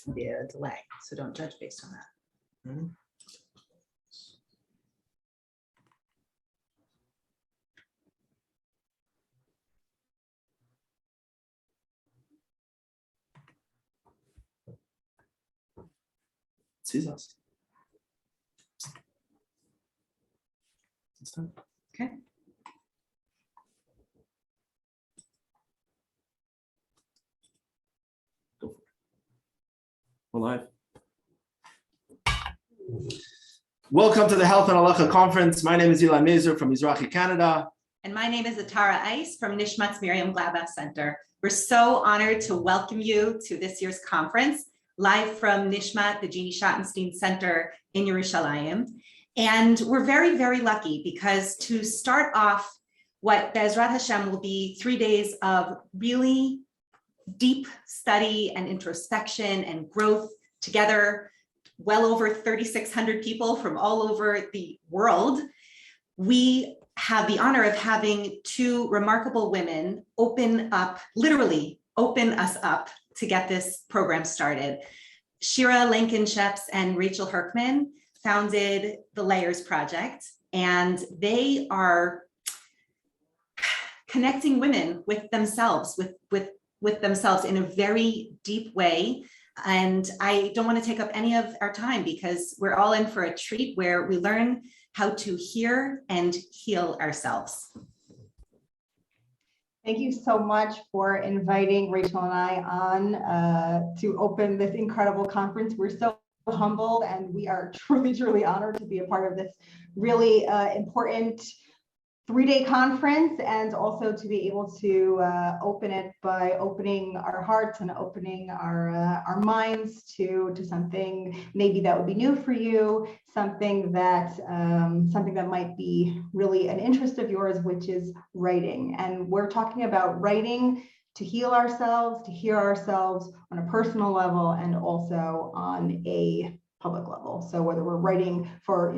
it's going to be a delay. So don't judge based on that. Mhm. Sees us. It's time. Okay. Go for it. We're live. Welcome to the Health and Halacha Conference. My name is Eli Mazer from Mizrahi, Canada. And my name is Atara Ice from Nishmat's Miriam Glaba Center. We're so honored to welcome you to this year's conference, live from Nishmat, the Jeannie Schottenstein Center in Yerushalayim. And we're very, very lucky because to start off what Be'ezrat Hashem will be 3 days of really deep study and introspection and growth together, well over 3,600 people from all over the world. We have the honor of having two remarkable women literally open us up to get this program started. Shira Lankin-Sheps and Rachel Herkman founded the Layers Project, and they are connecting women with themselves, with themselves in a very deep way. And I don't want to take up any of our time because we're all in for a treat where we learn how to hear and heal ourselves. Thank you so much for inviting Rachel and I on to open this incredible conference. We're so humbled and we are truly, truly honored to be a part of this really important 3-day conference, and also to be able to open it by opening our hearts and opening our minds to something maybe that would be new for you, something that might be really an interest of yours, which is writing. And we're talking about writing to heal ourselves, to hear ourselves on a personal level and also on a public level. So whether we're writing for,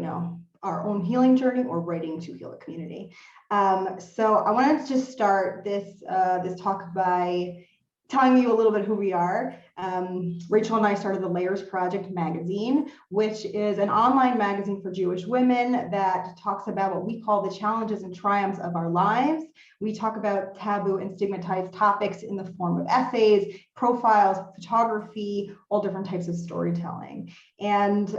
our own healing journey or writing to heal the community. So I wanted to just start this talk by telling you a little bit who we are. Rachel and I started the Layers Project magazine, which is an online magazine for Jewish women that talks about what we call the challenges and triumphs of our lives. We talk about taboo and stigmatized topics in the form of essays, profiles, photography, all different types of storytelling. And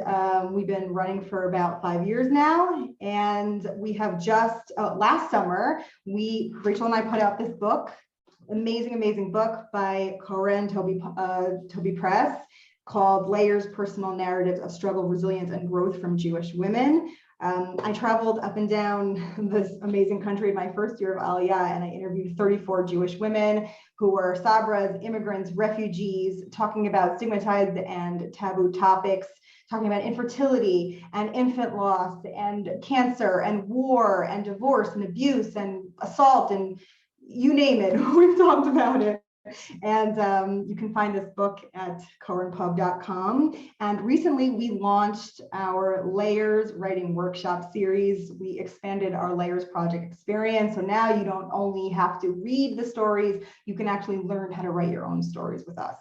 we've been running for about 5 years now. And we have just, last summer, Rachel and I put out this book, amazing book by Koren Toby Press called Layers: Personal Narratives of Struggle, Resilience, and Growth from Jewish Women. I traveled up and down this amazing country in my first year of Aliyah, and I interviewed 34 Jewish women who were Sabras, immigrants, refugees, talking about stigmatized and taboo topics, talking about infertility and infant loss and cancer and war and divorce and abuse and assault and you name it, we've talked about it. And you can find this book at korenpub.com. And recently we launched our Layers Writing Workshop series. We expanded our Layers Project experience. So now you don't only have to read the stories, you can actually learn how to write your own stories with us.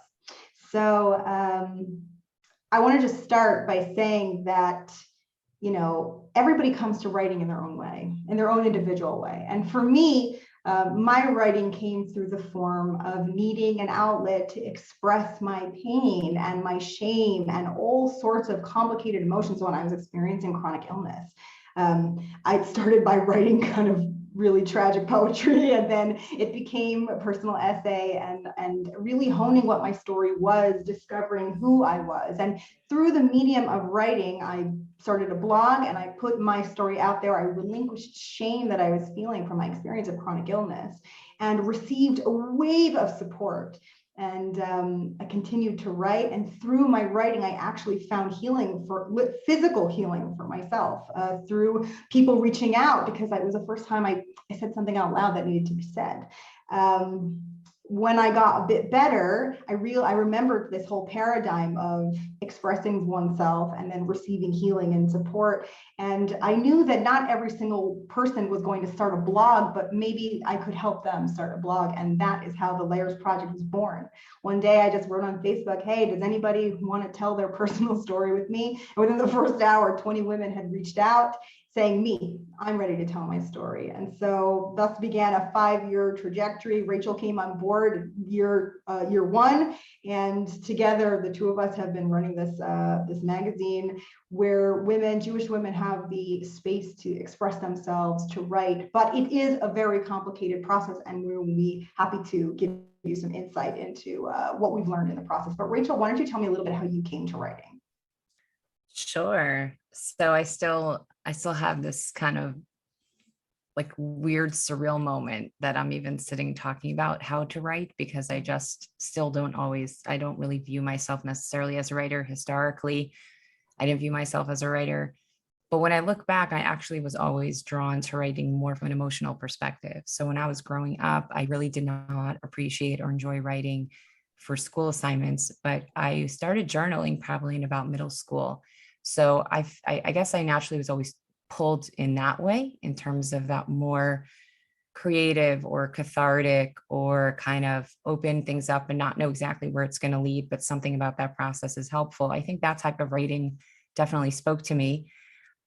So I want to just start by saying that, everybody comes to writing in their own way, in their own individual way. And for me, my writing came through the form of needing an outlet to express my pain and my shame and all sorts of complicated emotions when I was experiencing chronic illness. I started by writing kind of really tragic poetry, and then it became a personal essay and really honing what my story was, discovering who I was. And through the medium of writing, I started a blog and I put my story out there. I relinquished shame that I was feeling from my experience of chronic illness and received a wave of support. And I continued to write, and through my writing, I actually found physical healing for myself through people reaching out, because it was the first time I said something out loud that needed to be said. when I got a bit better, I remembered this whole paradigm of expressing oneself and then receiving healing and support. And I knew that not every single person was going to start a blog, but maybe I could help them start a blog. And that is how the Layers Project was born. One day I just wrote on Facebook, hey, does anybody want to tell their personal story with me? And within the first hour, 20 women had reached out saying, I'm ready to tell my story. And so thus began a 5-year trajectory. Rachel came on board year one, and together the two of us have been running this magazine where Jewish women have the space to express themselves, to write, but it is a very complicated process, and we'll be happy to give you some insight into what we've learned in the process. But Rachel, why don't you tell me a little bit how you came to writing? Sure. So I still have this kind of like weird, surreal moment that I'm even sitting talking about how to write, because I just still I don't really view myself necessarily as a writer. Historically, I didn't view myself as a writer. But when I look back, I actually was always drawn to writing more from an emotional perspective. So when I was growing up, I really did not appreciate or enjoy writing for school assignments, but I started journaling probably in about middle school. So I guess I naturally was always pulled in that way, in terms of that more creative or cathartic, or kind of open things up and not know exactly where it's going to lead, but something about that process is helpful. I think that type of writing definitely spoke to me.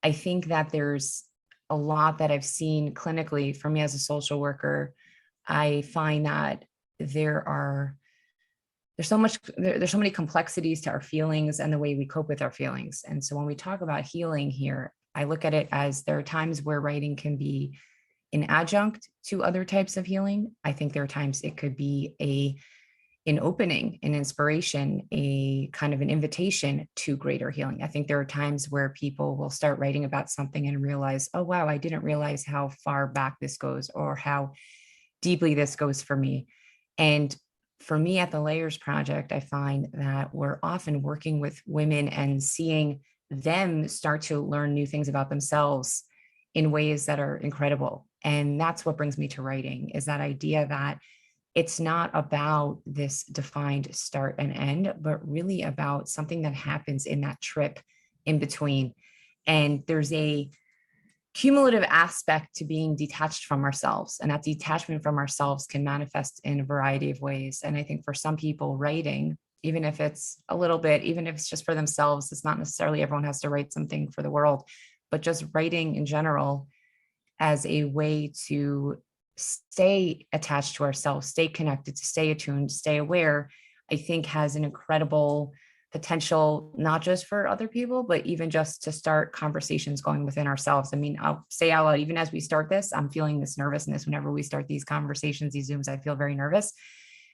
I think that there's a lot that I've seen clinically for me as a social worker. I find that there's so many complexities to our feelings and the way we cope with our feelings. And so when we talk about healing here, I look at it as there are times where writing can be an adjunct to other types of healing. I think there are times it could be an opening, an inspiration, a kind of an invitation to greater healing. I think there are times where people will start writing about something and realize, oh, wow, I didn't realize how far back this goes, or how deeply this goes for me. And for me at the Layers Project, I find that we're often working with women and seeing them start to learn new things about themselves in ways that are incredible. And that's what brings me to writing, is that idea that it's not about this defined start and end, but really about something that happens in that trip in between. And there's a cumulative aspect to being detached from ourselves. And that detachment from ourselves can manifest in a variety of ways. And I think for some people, writing, even if it's a little bit, even if it's just for themselves, it's not necessarily everyone has to write something for the world, but just writing in general as a way to stay attached to ourselves, stay connected, to stay attuned, stay aware, I think has an incredible potential, not just for other people, but even just to start conversations going within ourselves. I mean, I'll say out loud, even as we start this, I'm feeling this nervousness whenever we start these conversations, these Zooms, I feel very nervous.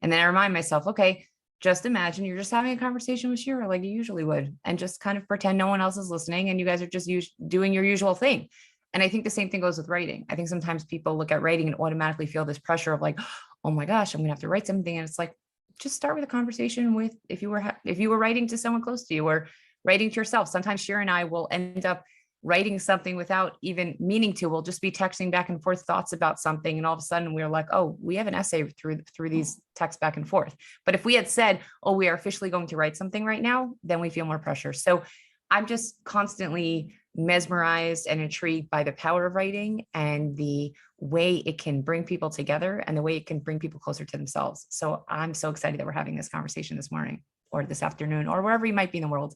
And then I remind myself, okay, just imagine you're just having a conversation with Shira like you usually would, and just kind of pretend no one else is listening and you guys are just doing your usual thing. And I think the same thing goes with writing. I think sometimes people look at writing and automatically feel this pressure of like, oh my gosh, I'm gonna have to write something. And it's like, just start with a conversation with, if you were writing to someone close to you or writing to yourself. Sometimes Shira and I will end up writing something without even meaning to. We'll just be texting back and forth thoughts about something. And all of a sudden we're like, oh, we have an essay through these texts back and forth. But if we had said, oh, we are officially going to write something right now, then we feel more pressure. So I'm just constantly mesmerized and intrigued by the power of writing and the way it can bring people together and the way it can bring people closer to themselves. So I'm so excited that we're having this conversation this morning or this afternoon or wherever you might be in the world.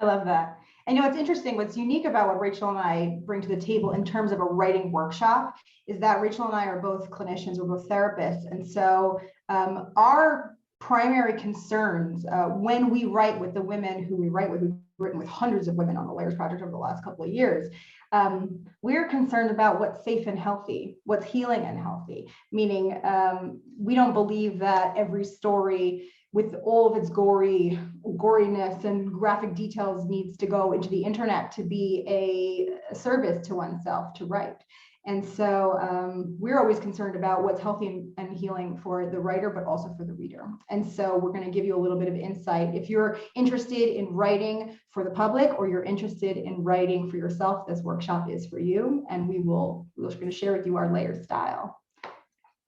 I love that. And what's interesting, what's unique about what Rachel and I bring to the table in terms of a writing workshop is that Rachel and I are both clinicians, we're both therapists. And so our primary concerns when we write with the women who we write with, we've written with hundreds of women on the Layers Project over the last couple of years, we're concerned about what's safe and healthy, what's healing and healthy, meaning we don't believe that every story with all of its goriness and graphic details needs to go into the internet to be a service to oneself to write. And so we're always concerned about what's healthy and healing for the writer, but also for the reader. And so we're going to give you a little bit of insight. If you're interested in writing for the public or you're interested in writing for yourself, this workshop is for you. And we're going to share with you our layer style.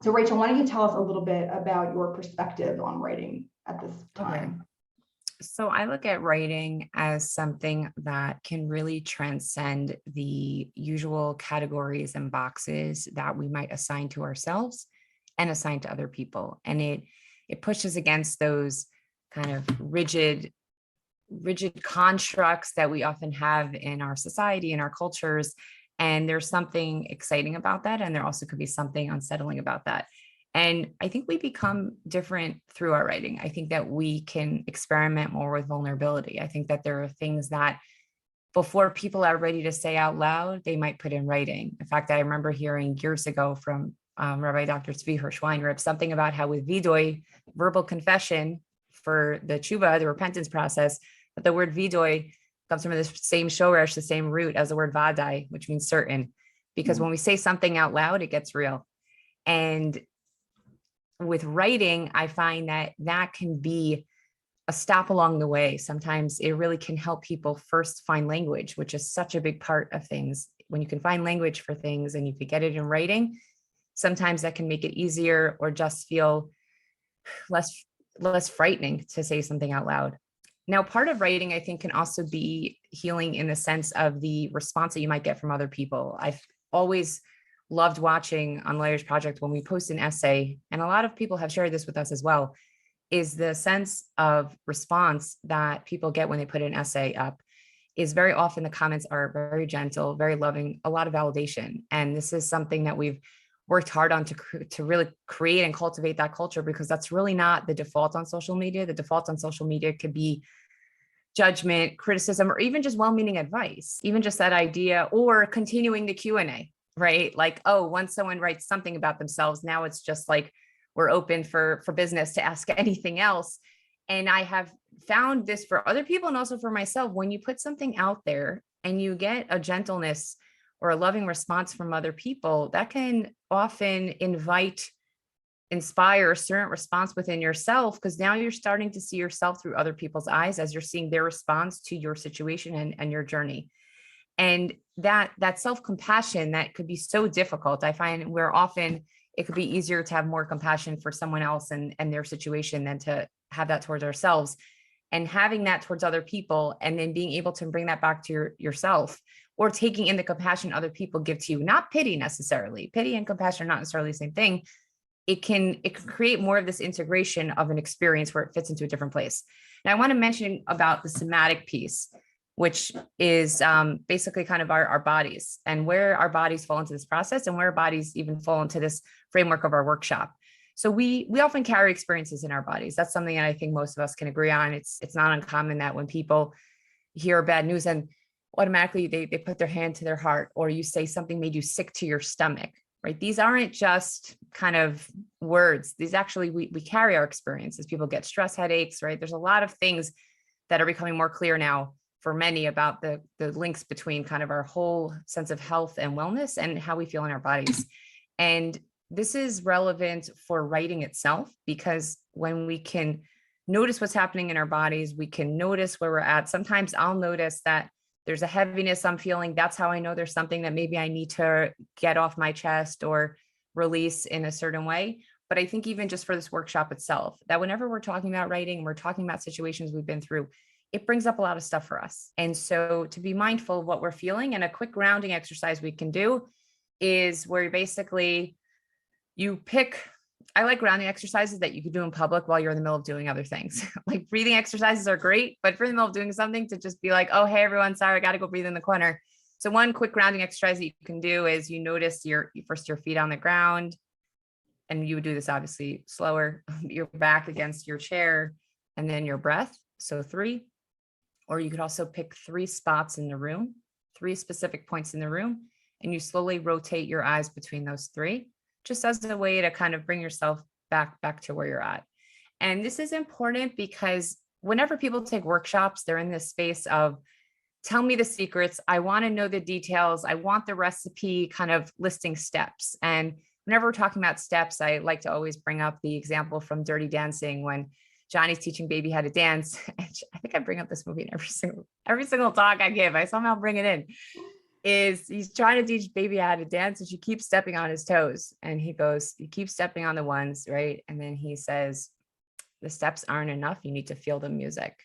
So Rachel, why don't you tell us a little bit about your perspective on writing at this time? So I look at writing as something that can really transcend the usual categories and boxes that we might assign to ourselves and assign to other people. And it pushes against those kind of rigid constructs that we often have in our society, in our cultures. And there's something exciting about that. And there also could be something unsettling about that. And I think we become different through our writing. I think that we can experiment more with vulnerability. I think that there are things that before people are ready to say out loud, they might put in writing. In fact, I remember hearing years ago from Rabbi Dr. Tzvi Hirsch Weinrib, something about how with vidoy, verbal confession for the tshuva, the repentance process, but the word vidoy comes from the same shoresh, the same root as the word vadai, which means certain. Because when we say something out loud, it gets real. And with writing, I find that that can be a stop along the way. Sometimes it really can help people first find language, which is such a big part of things. When you can find language for things and you could get it in writing, sometimes that can make it easier or just feel less frightening to say something out loud. Now, part of writing, I think, can also be healing in the sense of the response that you might get from other people. I've always loved watching on Lawyers Project when we post an essay, and a lot of people have shared this with us as well, is the sense of response that people get when they put an essay up is very often the comments are very gentle, very loving, a lot of validation. And this is something that we've worked hard on to really create and cultivate that culture, because that's really not the default on social media. The default on social media could be judgment, criticism, or even just well-meaning advice, even just that idea, or continuing the Q&A, right? Like, oh, once someone writes something about themselves, now it's just like, we're open for business to ask anything else. And I have found this for other people and also for myself, when you put something out there and you get a gentleness or a loving response from other people, that can often inspire a certain response within yourself, because now you're starting to see yourself through other people's eyes as you're seeing their response to your situation and your journey. And that self-compassion that could be so difficult. I find where often it could be easier to have more compassion for someone else and their situation than to have that towards ourselves. And having that towards other people, and then being able to bring that back to yourself, or taking in the compassion other people give to you, not pity necessarily. Pity and compassion are not necessarily the same thing. It can create more of this integration of an experience where it fits into a different place. Now, I want to mention about the somatic piece, which is basically kind of our bodies and where our bodies fall into this process and where our bodies even fall into this framework of our workshop. So we often carry experiences in our bodies. That's something that I think most of us can agree on. It's not uncommon that when people hear bad news and automatically they put their hand to their heart, or you say something made you sick to your stomach, right? These aren't just kind of words. These actually, we carry our experiences. People get stress headaches, right? There's a lot of things that are becoming more clear now for many about the links between kind of our whole sense of health and wellness and how we feel in our bodies. And this is relevant for writing itself, because when we can notice what's happening in our bodies, we can notice where we're at. Sometimes I'll notice that there's a heaviness I'm feeling. That's how I know there's something that maybe I need to get off my chest or release in a certain way. But I think even just for this workshop itself, that whenever we're talking about writing, we're talking about situations we've been through, it brings up a lot of stuff for us. And so to be mindful of what we're feeling, and a quick grounding exercise we can do is where basically you pick, I like grounding exercises that you can do in public while you're in the middle of doing other things. Like breathing exercises are great, but if you're in the middle of doing something, to just be like, oh, hey, everyone, sorry, I got to go breathe in the corner. So one quick grounding exercise that you can do is you notice your feet on the ground, and you would do this obviously slower, your back against your chair, and then your breath. So 3, or you could also pick 3 spots in the room, 3 specific points in the room, and you slowly rotate your eyes between those 3, just as a way to kind of bring yourself back to where you're at. And this is important because whenever people take workshops, they're in this space of, tell me the secrets. I want to know the details. I want the recipe, kind of listing steps. And whenever we're talking about steps, I like to always bring up the example from Dirty Dancing when Johnny's teaching Baby how to dance. And I think I bring up this movie in every single talk I give. I somehow bring it in. is he's trying to teach baby how to dance and she keeps stepping on his toes. And he goes, you keep stepping on the ones, right? And then he says, the steps aren't enough. You need to feel the music.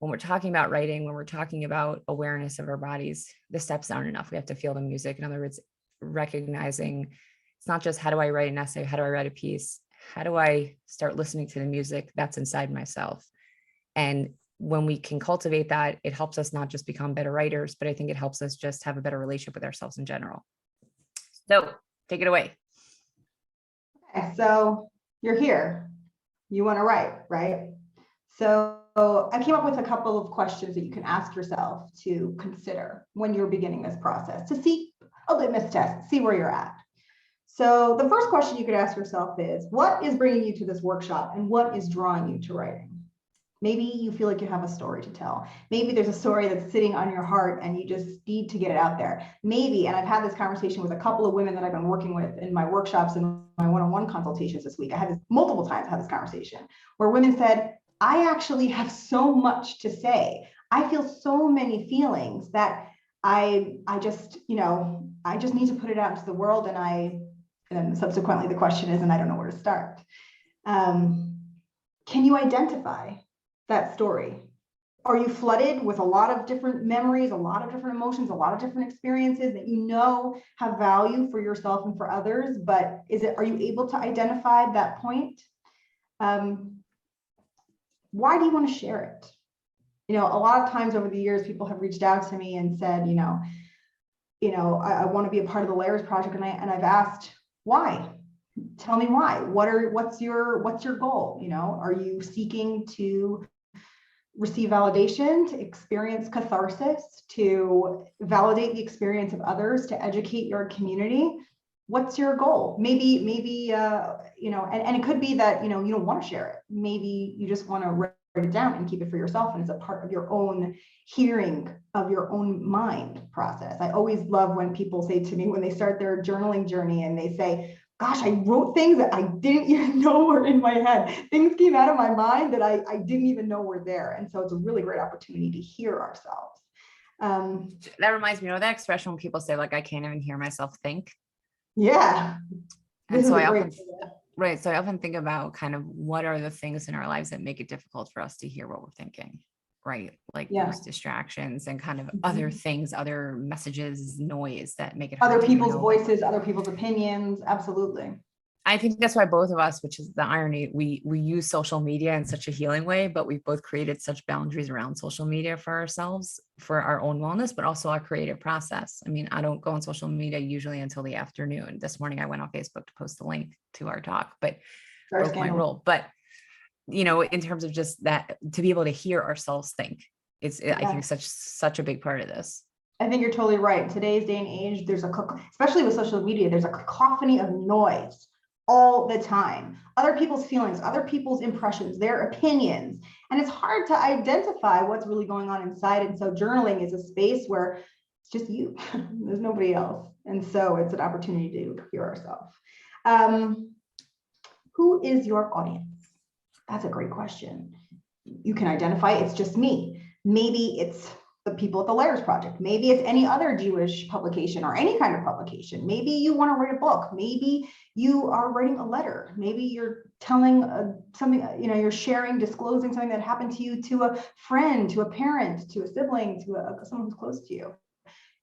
When we're talking about writing, when we're talking about awareness of our bodies, the steps aren't enough. We have to feel the music. In other words, recognizing it's not just how do I write an essay? How do I write a piece? How do I start listening to the music that's inside myself? And when we can cultivate that, it helps us not just become better writers, but I think it helps us just have a better relationship with ourselves in general. So take it away. Okay, so you're here. You want to write, right? So I came up with a couple of questions that you can ask yourself to consider when you're beginning this process to see a litmus test, see where you're at. So the first question you could ask yourself is, what is bringing you to this workshop and what is drawing you to writing? Maybe you feel like you have a story to tell. Maybe there's a story that's sitting on your heart and you just need to get it out there. Maybe, and I've had this conversation with a couple of women that I've been working with in my workshops and my one-on-one consultations this week. I had this multiple times, had this conversation where women said, I actually have so much to say. I feel so many feelings that I just, I just need to put it out into the world. And then subsequently the question is, and I don't know where to start. Can you identify that story? Are you flooded with a lot of different memories, a lot of different emotions, a lot of different experiences that have value for yourself and for others, but are you able to identify that point? Why do you want to share it? A lot of times over the years, people have reached out to me and said, I want to be a part of the Layers Project. And I've asked, why? Tell me why. What's your goal? Are you seeking to receive validation, to experience catharsis, to validate the experience of others, to educate your community? What's your goal? Maybe and it could be that, you don't want to share it. Maybe you just want to write it down and keep it for yourself. And it's a part of your own hearing of your own mind process. I always love when people say to me when they start their journaling journey and they say, gosh, I wrote things that I didn't even know were in my head. Things came out of my mind that I didn't even know were there. And so it's a really great opportunity to hear ourselves. That reminds me of that expression when people say, like, I can't even hear myself think. Yeah. And so I often think about kind of what are the things in our lives that make it difficult for us to hear what we're thinking, right? Like those distractions and kind of other things, other messages, noise that make it hard other to people's know. voices, other people's opinions. Absolutely. I think that's why both of us, which is the irony, we use social media in such a healing way, but we've both created such boundaries around social media for ourselves, for our own wellness, but also our creative process. I mean, I don't go on social media usually until the afternoon. This morning I went on Facebook to post the link to our talk, but broke my rule. But, in terms of just that, to be able to hear ourselves think, I think such a big part of this. I think you're totally right. Today's day and age, especially with social media, there's a cacophony of noise all the time. Other people's feelings, other people's impressions, their opinions. And it's hard to identify what's really going on inside. And so journaling is a space where it's just you. There's nobody else. And so it's an opportunity to hear ourselves. Who is your audience? That's a great question. You can identify it's just me. Maybe it's the people at the Layers Project. Maybe it's any other Jewish publication or any kind of publication. Maybe you want to write a book. Maybe you are writing a letter. Maybe you're telling something, you're sharing, disclosing something that happened to you to a friend, to a parent, to a sibling, to someone who's close to you.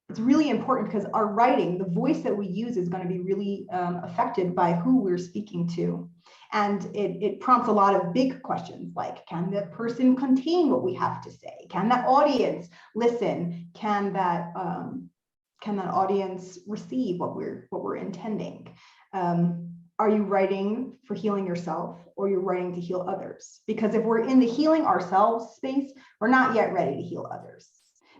It's really important because our writing, the voice that we use is going to be really affected by who we're speaking to. And it prompts a lot of big questions like, can the person contain what we have to say? Can that audience listen? Can that audience receive what we're intending? Are you writing for healing yourself or you're writing to heal others? Because if we're in the healing ourselves space, we're not yet ready to heal others.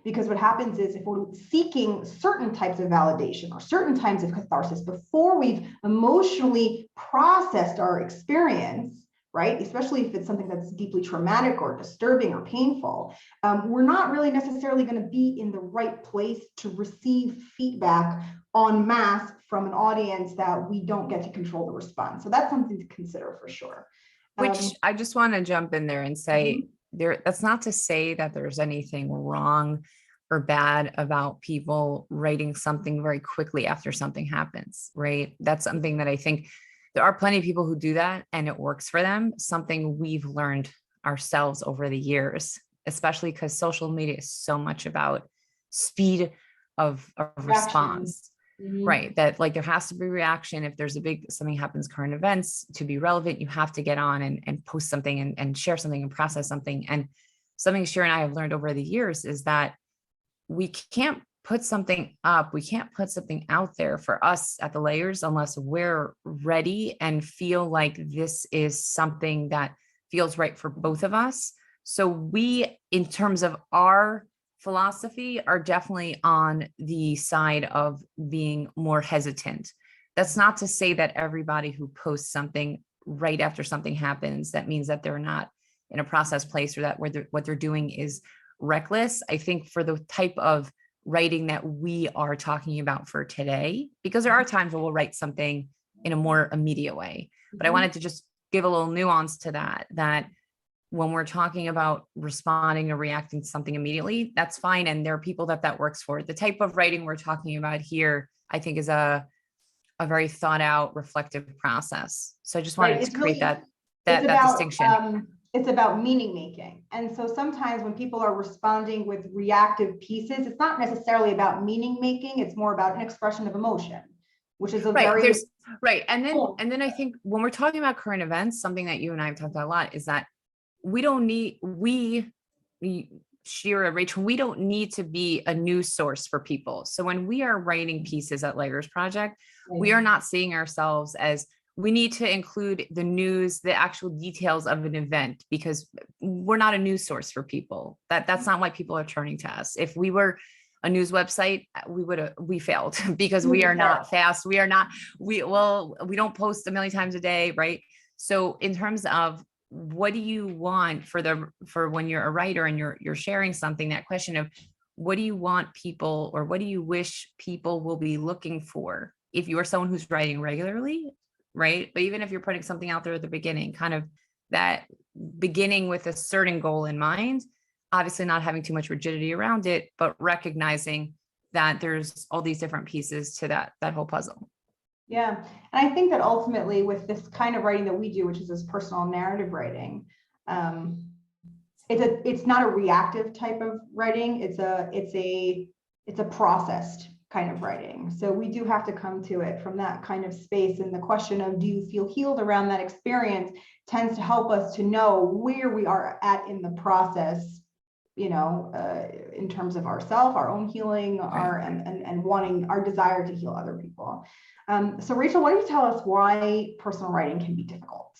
Because what happens is if we're seeking certain types of validation or certain types of catharsis before we've emotionally processed our experience, right? Especially if it's something that's deeply traumatic or disturbing or painful, we're not really necessarily going to be in the right place to receive feedback en masse from an audience that we don't get to control the response. So that's something to consider for sure. Which I just want to jump in there and say, that's not to say that there's anything wrong or bad about people writing something very quickly after something happens, right? That's something that I think there are plenty of people who do that and it works for them. Something we've learned ourselves over the years, especially because social media is so much about speed of response. Mhm. Right. That like there has to be reaction. If there's something happens, current events, to be relevant, you have to get on and post something and share something and process something. And something Shira and I have learned over the years is that we can't put something up, we can't put something out there for us at the Layers unless we're ready and feel like this is something that feels right for both of us. So we, in terms of our philosophy, are definitely on the side of being more hesitant. That's not to say that everybody who posts something right after something happens, that means that they're not in a process place or that what they're doing is reckless. I think for the type of writing that we are talking about for today, because there are times where we'll write something in a more immediate way, but I wanted to just give a little nuance to that when we're talking about responding or reacting to something immediately, that's fine. And there are people that works for. The type of writing we're talking about here, I think, is a very thought out, reflective process. So I just wanted to create that distinction. It's about meaning making. And so sometimes when people are responding with reactive pieces, it's not necessarily about meaning making, it's more about an expression of emotion, which is a very right. And then I think when we're talking about current events, something that you and I have talked about a lot is that Shira, Rachel, we don't need to be a news source for people. So when we are writing pieces at Layers Project, we are not seeing ourselves as we need to include the news, the actual details of an event, because we're not a news source for people. That's not why people are turning to us. If we were a news website, we failed because we are not fast. We don't post a million times a day, right? So in terms of what do you want for when you're a writer and you're sharing something, that question of what do you want people, or what do you wish people will be looking for if you are someone who's writing regularly, right? But even if you're putting something out there at the beginning, kind of that beginning with a certain goal in mind, obviously not having too much rigidity around it, but recognizing that there's all these different pieces to that whole puzzle. Yeah. And I think that ultimately with this kind of writing that we do, which is this personal narrative writing, it's not a reactive type of writing. It's a processed kind of writing. So we do have to come to it from that kind of space. And the question of, do you feel healed around that experience, tends to help us to know where we are at in the process, in terms of ourself, our own healing, and wanting our desire to heal other people. So Rachel, why don't you tell us why personal writing can be difficult?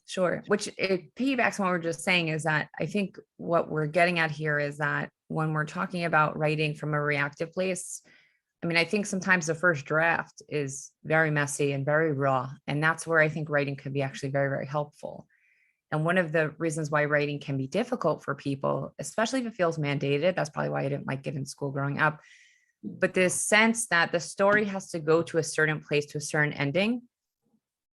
Sure. Which it piggybacks on what we're just saying, is that I think what we're getting at here is that when we're talking about writing from a reactive place, I think sometimes the first draft is very messy and very raw. And that's where I think writing can be actually very, very helpful. And one of the reasons why writing can be difficult for people, especially if it feels mandated, that's probably why I didn't like it in school growing up. But this sense that the story has to go to a certain place, to a certain ending.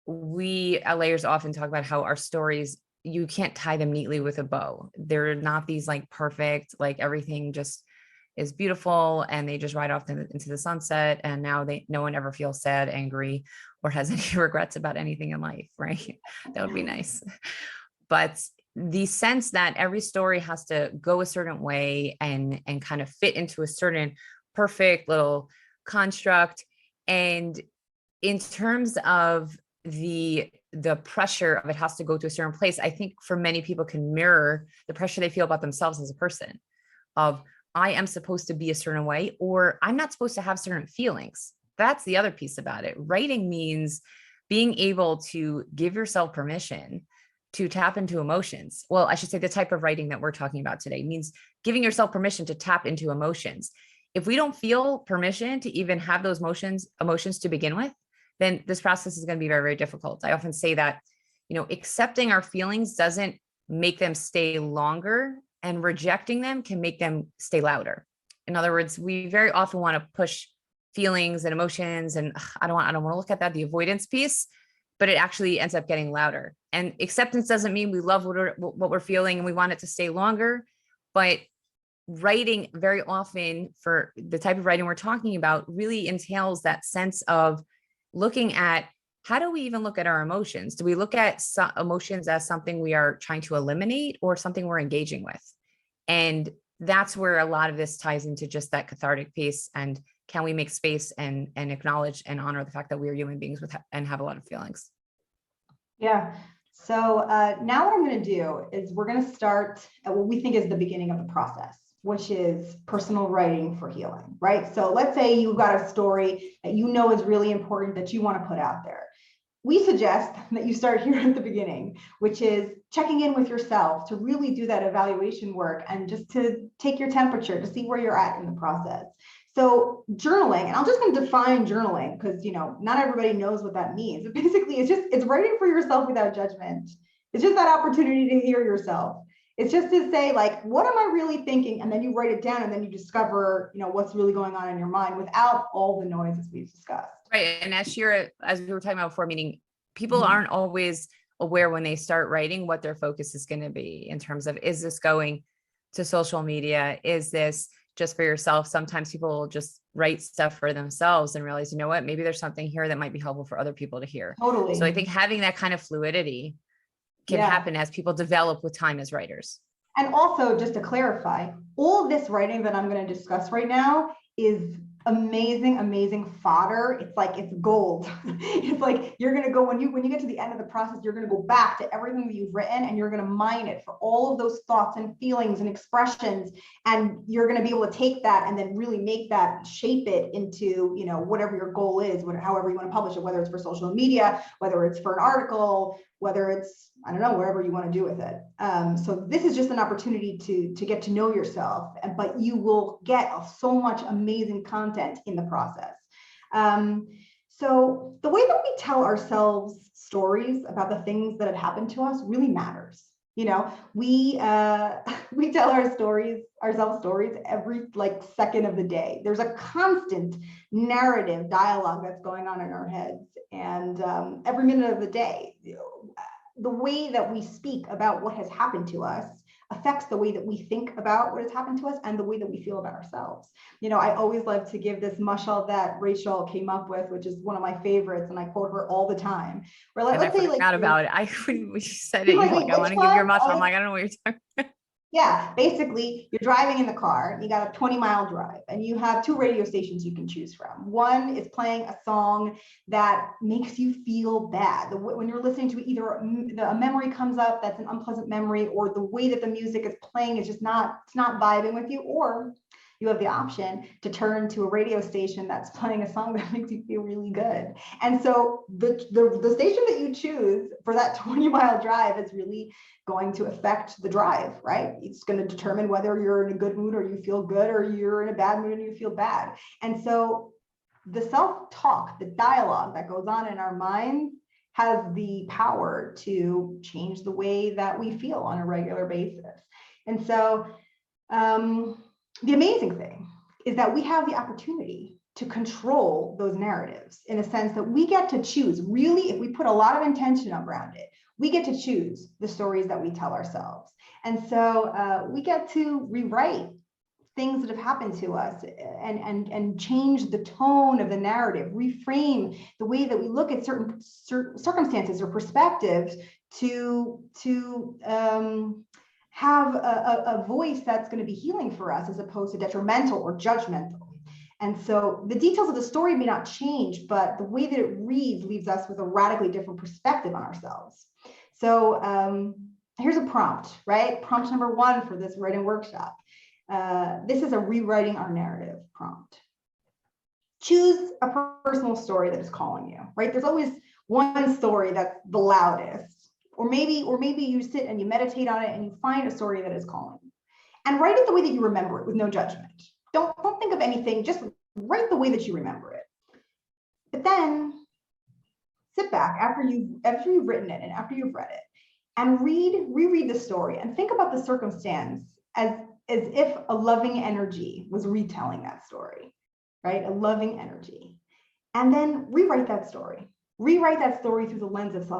We at Layers often talk about how our stories, you can't tie them neatly with a bow. They're not these like perfect, like everything just is beautiful and they just ride off into the sunset. And now no one ever feels sad, angry, or has any regrets about anything in life, right? That would be nice. But the sense that every story has to go a certain way and kind of fit into a certain perfect little construct. And in terms of the pressure of it has to go to a certain place, I think for many people can mirror the pressure they feel about themselves as a person of, I am supposed to be a certain way, or I'm not supposed to have certain feelings. That's the other piece about it. Writing means being able to give yourself permission to tap into emotions. Well, I should say the type of writing that we're talking about today means giving yourself permission to tap into emotions. If we don't feel permission to even have those emotions to begin with, then this process is going to be very, very difficult. I often say that, accepting our feelings doesn't make them stay longer, and rejecting them can make them stay louder. In other words, we very often want to push feelings and emotions, and I don't want to look at that, the avoidance piece, but it actually ends up getting louder. And acceptance doesn't mean we love what we're feeling and we want it to stay longer, but writing very often, for the type of writing we're talking about, really entails that sense of looking at, how do we even look at our emotions? Do we look at emotions as something we are trying to eliminate or something we're engaging with? And that's where a lot of this ties into just that cathartic piece. And can we make space and acknowledge and honor the fact that we are human beings and have a lot of feelings? Yeah. So now what I'm going to do is we're going to start at what we think is the beginning of the process, which is personal writing for healing, right? So let's say you've got a story that you know is really important that you want to put out there. We suggest that you start here at the beginning, which is checking in with yourself to really do that evaluation work and just to take your temperature to see where you're at in the process. So journaling, and I'm just going to define journaling because, you know, not everybody knows what that means. But basically, it's writing for yourself without judgment. It's just that opportunity to hear yourself. It's just to say, like, what am I really thinking? And then you write it down and then you discover, you know, what's really going on in your mind without all the noise as we've discussed. Right. And as we were talking about before, meaning people aren't always aware when they start writing what their focus is going to be in terms of, is this going to social media? Is this just for yourself? Sometimes people will just write stuff for themselves and realize, you know what, maybe there's something here that might be helpful for other people to hear. Totally. So I think having that kind of fluidity can happen as people develop with time as writers. And also, just to clarify, all of this writing that I'm going to discuss right now is amazing fodder. It's like, it's gold. It's like, you're going to go, when you get to the end of the process, you're going to go back to everything that you've written and you're going to mine it for all of those thoughts and feelings and expressions. And you're going to be able to take that and then really make that, shape it into, you know, whatever your goal is, however you want to publish it, whether it's for social media, whether it's for an article, whether it's, I don't know, whatever you want to do with it. So this is just an opportunity to get to know yourself, but you will get so much amazing content in the process. So the way that we tell ourselves stories about the things that have happened to us really matters. You know, we tell ourselves stories every second of the day. There's a constant narrative dialogue that's going on in our heads, and every minute of the day, the way that we speak about what has happened to us affects the way that we think about what has happened to us and the way that we feel about ourselves. You know, I always like to give this mashal that Rachel came up with, which is one of my favorites, and I quote her all the time. Where let's say, about it. When she said it, you're like, I want to give your mashal. I'm like, I don't know what you're talking about. Yeah, basically, you're driving in the car, you got a 20-mile drive, and you have 2 radio stations you can choose from. One is playing a song that makes you feel bad. When you're listening to it, either a memory comes up that's an unpleasant memory, or the way that the music is playing is just not vibing with you, or you have the option to turn to a radio station that's playing a song that makes you feel really good. And so the station that you choose for that 20-mile drive is really going to affect the drive, right? It's going to determine whether you're in a good mood or you feel good, or you're in a bad mood and you feel bad. And so the self-talk, the dialogue that goes on in our minds has the power to change the way that we feel on a regular basis. And so the amazing thing is that we have the opportunity to control those narratives, in a sense that we get to choose. Really, if we put a lot of intention around it, we get to choose the stories that we tell ourselves. And so we get to rewrite things that have happened to us and change the tone of the narrative, reframe the way that we look at certain circumstances or perspectives to have a voice that's going to be healing for us, as opposed to detrimental or judgmental. And so the details of the story may not change, but the way that it reads leaves us with a radically different perspective on ourselves. So here's a prompt, right? Prompt number 1 for this writing workshop. This is a rewriting our narrative prompt. Choose a personal story that is calling you, right? There's always one story that's the loudest. Or maybe you sit and you meditate on it and you find a story that is calling you. And write it the way that you remember it, with no judgment. Don't think of anything, just write the way that you remember it. But then sit back after you've written it and after you've read it, and reread the story and think about the circumstance as if a loving energy was retelling that story, right? A loving energy. And then rewrite that story. Rewrite that story through the lens of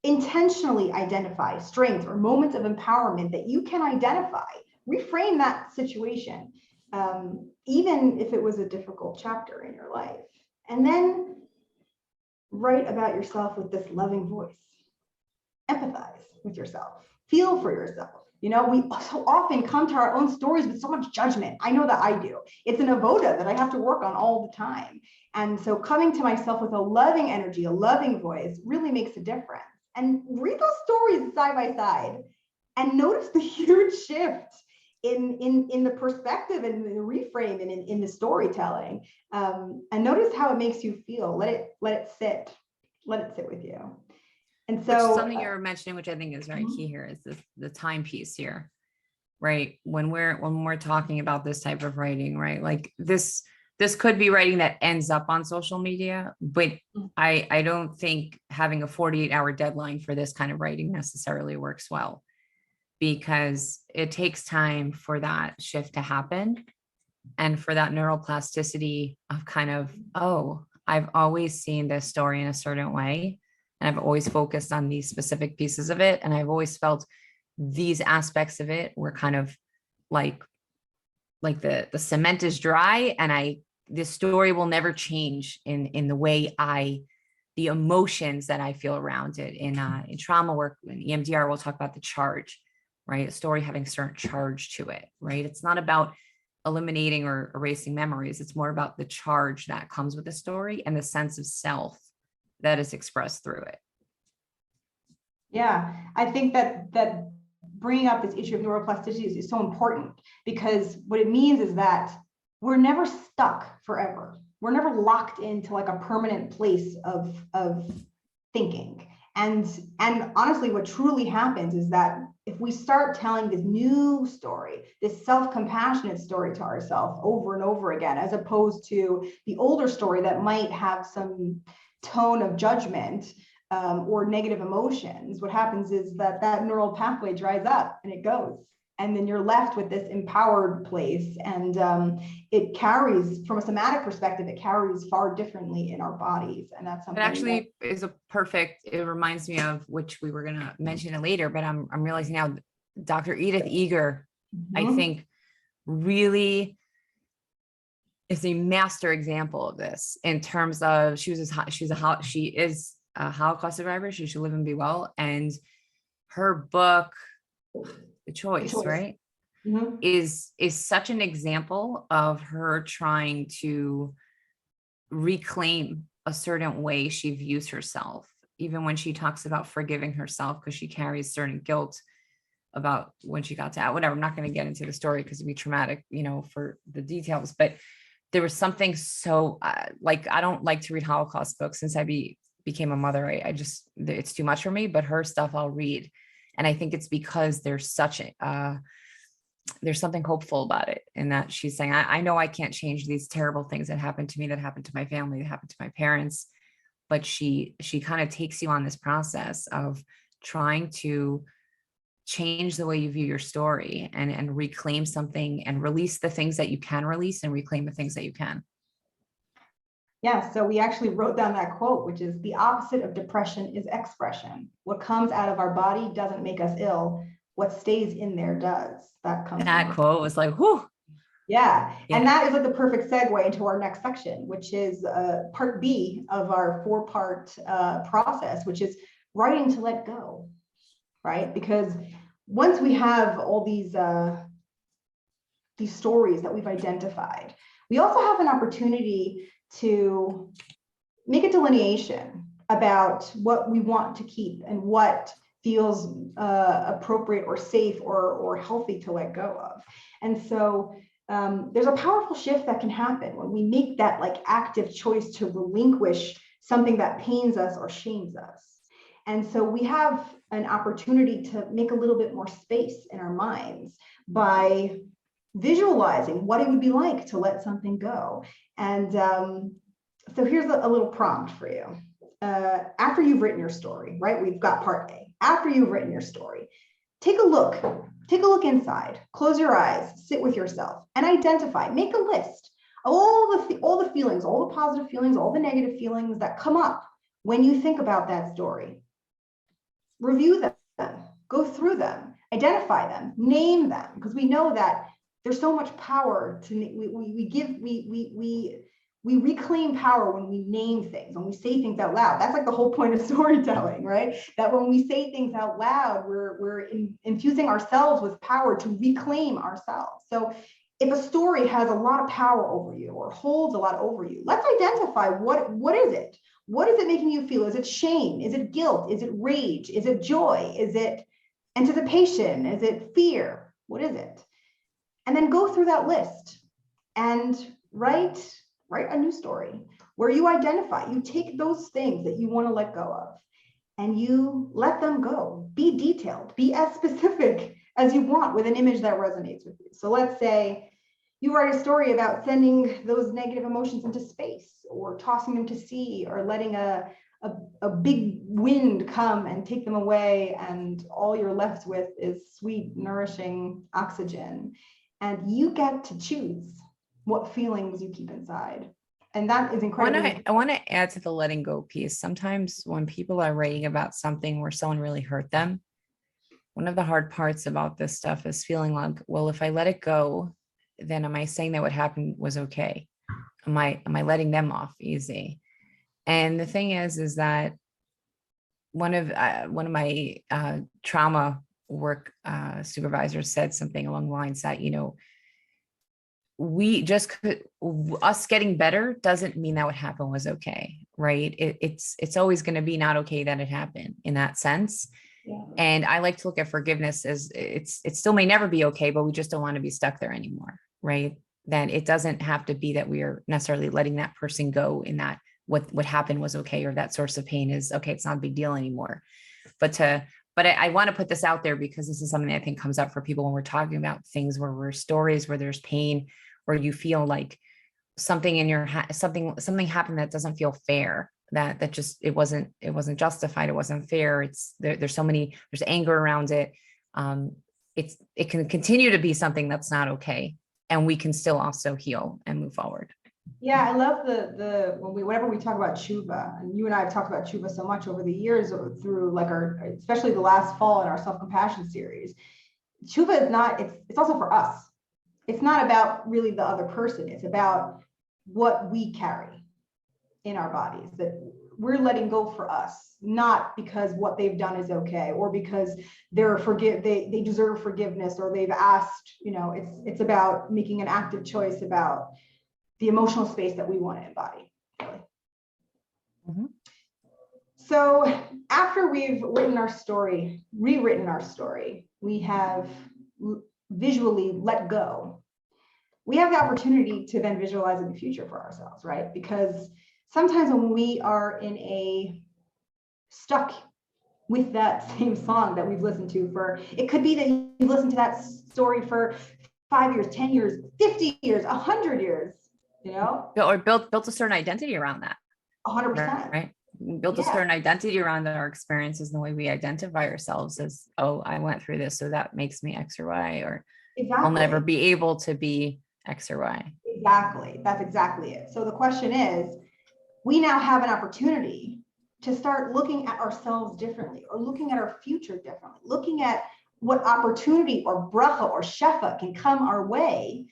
intentionally identify strengths or moments of empowerment that you can identify reframe that situation, even if it was a difficult chapter in your life. And then write about yourself with this loving voice. Empathize with yourself. Feel for yourself. You know, we so often come to our own stories with so much judgment. I know that I do. It's an avoda that I have to work on all the time. And so coming to myself with a loving energy, a loving voice really makes a difference. And read those stories side by side and notice the huge shift in the perspective and the reframe and in the storytelling. And notice how it makes you feel. Let it sit with you. And so something you're mentioning, which I think is very key here, is the time piece here, right? When we're talking about this type of writing, right? Like this could be writing that ends up on social media, but I don't think having a 48-hour deadline for this kind of writing necessarily works well, because it takes time for that shift to happen and for that neuroplasticity of kind of, oh, I've always seen this story in a certain way. And I've always focused on these specific pieces of it. And I've always felt these aspects of it were kind of like the cement is dry, and this story will never change in the way the emotions that I feel around it. In trauma work, in EMDR, we'll talk about the charge, right? A story having a certain charge to it, right? It's not about eliminating or erasing memories. It's more about the charge that comes with the story and the sense of self that is expressed through it. Yeah, I think that bringing up this issue of neuroplasticity is so important, because what it means is that we're never stuck forever. We're never locked into like a permanent place of thinking. And honestly, what truly happens is that if we start telling this new story, this self-compassionate story to ourselves over and over again, as opposed to the older story that might have some tone of judgment or negative emotions, what happens is that neural pathway dries up and it goes. And then you're left with this empowered place. And it carries, from a somatic perspective, it carries far differently in our bodies. And that's something It actually is it reminds me of, which we were going to mention it later, but I'm realizing now, Dr. Edith Eger, I think really is a master example of this in terms of she is a Holocaust survivor. She should live and be well. And her book, The Choice. Right, is such an example of her trying to reclaim a certain way she views herself, even when she talks about forgiving herself, because she carries certain guilt about when she got to out, whatever. I'm not going to get into the story because it'd be traumatic, for the details, but there was something so I don't like to read Holocaust books since I became a mother. I just, it's too much for me, but her stuff I'll read. And I think it's because there's there's something hopeful about it, in that she's saying, I know I can't change these terrible things that happened to me, that happened to my family, that happened to my parents. But she kind of takes you on this process of trying to change the way you view your story and reclaim something and release the things that you can release and reclaim the things that you can. Yeah, so we actually wrote down that quote, which is, the opposite of depression is expression. What comes out of our body doesn't make us ill. What stays in there does. That quote was like, whoo. Yeah. And that is like the perfect segue into our next section, which is part B of our 4-part process, which is writing to let go, right? Because once we have all these stories that we've identified, we also have an opportunity to make a delineation about what we want to keep and what feels appropriate or safe or healthy to let go of. And so there's a powerful shift that can happen when we make that like active choice to relinquish something that pains us or shames us. And so we have an opportunity to make a little bit more space in our minds by visualizing what it would be like to let something go. And so here's a little prompt for you. After you've written your story, right? We've got part A. After you've written your story, take a look inside, close your eyes, sit with yourself and identify, make a list of all the feelings, all the positive feelings, all the negative feelings that come up when you think about that story. Review them, go through them, identify them, name them, because we know that there's so much power to, we reclaim power when we name things, when we say things out loud. That's like the whole point of storytelling, right? That when we say things out loud, we're infusing ourselves with power to reclaim ourselves. So if a story has a lot of power over you or holds a lot over you, let's identify what is it? What is it making you feel? Is it shame? Is it guilt? Is it rage? Is it joy? Is it anticipation? Is it fear? What is it? And then go through that list and write a new story where you identify, you take those things that you want to let go of and you let them go. Be detailed, be as specific as you want with an image that resonates with you. So let's say you write a story about sending those negative emotions into space or tossing them to sea or letting a big wind come and take them away, and all you're left with is sweet, nourishing oxygen. And you get to choose what feelings you keep inside. And that is incredible. I want to add to the letting go piece. Sometimes when people are writing about something where someone really hurt them, one of the hard parts about this stuff is feeling like, well, if I let it go, then am I saying that what happened was okay? Am I letting them off easy? And the thing is that one of my trauma work supervisors said something along the lines that, us getting better doesn't mean that what happened was okay, right? It's always going to be not okay that it happened in that sense. Yeah. And I like to look at forgiveness as it still may never be okay, but we just don't want to be stuck there anymore, right? Then it doesn't have to be that we are necessarily letting that person go in that what happened was okay, or that source of pain is okay, it's not a big deal anymore. But I want to put this out there because this is something that I think comes up for people when we're talking about things where we're stories where there's pain, where you feel like something in your something happened that doesn't feel fair, that just it wasn't justified, it wasn't fair. There's anger around it. It can continue to be something that's not okay, and we can still also heal and move forward. Yeah, I love whenever we talk about tshuva, and you and I have talked about tshuva so much over the years through like especially the last fall in our self-compassion series. Tshuva is not, it's also for us. It's not about really the other person. It's about what we carry in our bodies, that we're letting go for us, not because what they've done is okay, or because they deserve forgiveness, or they've asked, it's about making an active choice about the emotional space that we want to embody. Mm-hmm. So after we've rewritten our story, we have visually let go. We have the opportunity to then visualize in the future for ourselves, right? Because sometimes when we are stuck with that same song that we've listened to it could be that you listen to that story for 5 years, 10 years, 50 years, 100 years, or built a certain identity around that. 100%. Right. Built a certain identity around our experiences, and the way we identify ourselves as, oh, I went through this, so that makes me X or Y, or exactly. I'll never be able to be X or Y. Exactly. That's exactly it. So the question is, we now have an opportunity to start looking at ourselves differently, or looking at our future differently, looking at what opportunity or bracha or shefa can come our way.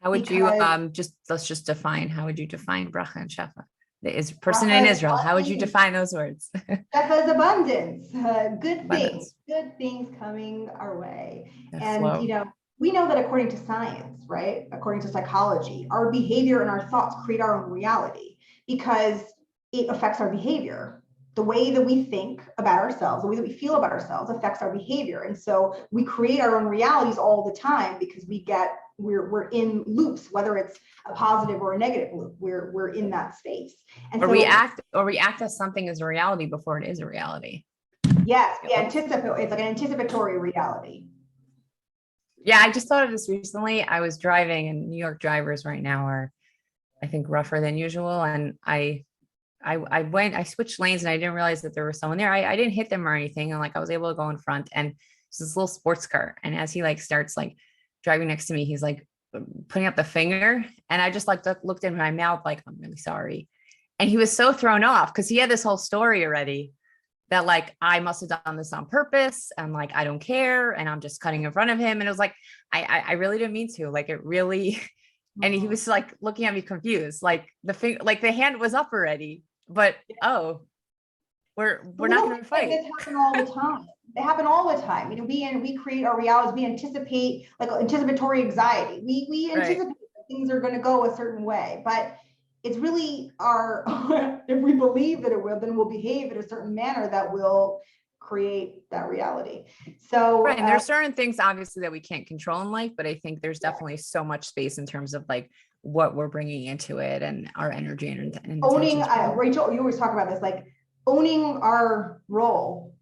How would you let's define, how would you define bracha and shefa? The person in Israel, how would you define those words? Shefa is abundance, good things coming our way. And we know that according to science, right? According to psychology, our behavior and our thoughts create our own reality because it affects our behavior. The way that we think about ourselves, the way that we feel about ourselves affects our behavior. And so we create our own realities all the time because we're in loops, whether it's a positive or a negative loop, we're in that space. And or we act as something is a reality before it is a reality. Yes, it's like an anticipatory reality. Yeah, I just thought of this recently. I was driving, and New York drivers right now are, I think, rougher than usual. And I switched lanes and I didn't realize that there was someone there. I didn't hit them or anything. And I was able to go in front, and it's this little sports car. And as he starts driving next to me, he's putting up the finger. And I just looked in my mouth, I'm really sorry. And he was so thrown off because he had this whole story already that like I must have done this on purpose and like I don't care and I'm just cutting in front of him. And it was like, I really didn't mean to, like it really, and he was like looking at me confused, like the hand was up already, but oh, we're not going to fight. This happen all the time. They happen all the time. You know, we create our realities. We anticipate like anticipatory anxiety. We anticipate that things are going to go a certain way, but it's really our, if we believe that it will, then we'll behave in a certain manner that will create that reality. So right, and there's certain things obviously that we can't control in life, but I think there's definitely so much space in terms of like what we're bringing into it and our energy and owning, intentions. Rachel, you always talk about this, like owning our role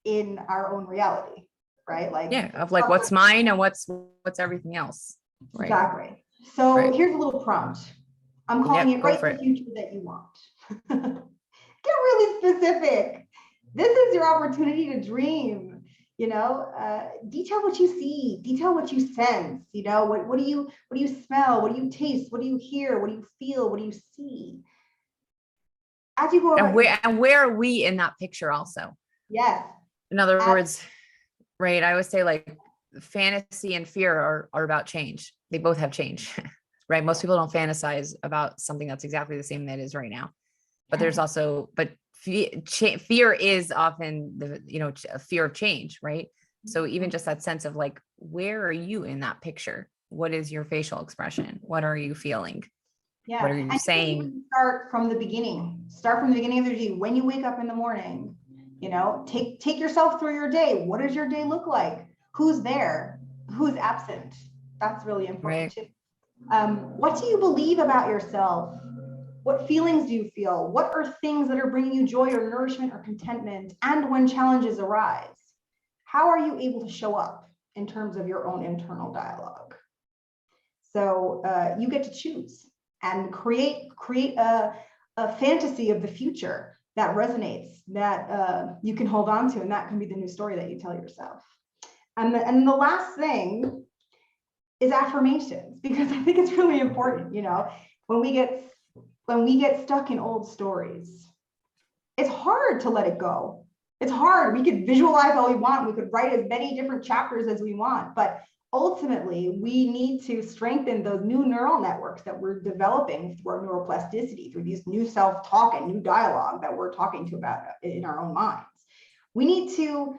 in our own reality, right? Like, yeah, of like what's mine and what's everything else. Right. Exactly. So Right. Here's a little prompt. I'm calling Yep, it go write for the it. future that you want. Get really specific. This is your opportunity to dream. You know, detail what you see, detail what you sense. You know, what do you smell? What do you taste? What do you hear? What do you feel? What do you see? As you go And about where are we in that picture also? yes, In other words, right, I always say like fantasy and fear are about change. They both have change, right? Most people don't fantasize about something that's exactly the same that is right now. But there's also, but fear is often the, you know, a fear of change, right? So even just that sense of like, where are you in that picture? What is your facial expression? What are you feeling? yeah. What are you And saying? start from the beginning. Start from the beginning of the day. When you wake up in the morning, you know, take yourself through your day. What does your day look like? Who's there? Who's absent? That's really important too. What do you believe about yourself? What feelings do you feel? What are things that are bringing you joy or nourishment or contentment? And when challenges arise, how are you able to show up in terms of your own internal dialogue? So you get to choose and create a fantasy of the future that resonates, that you can hold on to, and that can be the new story that you tell yourself. And the last thing is affirmations, because I think it's really important. You know, when we get stuck in old stories, it's hard to let it go. It's hard. We could visualize all we want. We could write as many different chapters as we want, but ultimately we need to strengthen those new neural networks that we're developing through our neuroplasticity, through these new self-talk and new dialogue that we're talking to about in our own minds. We need to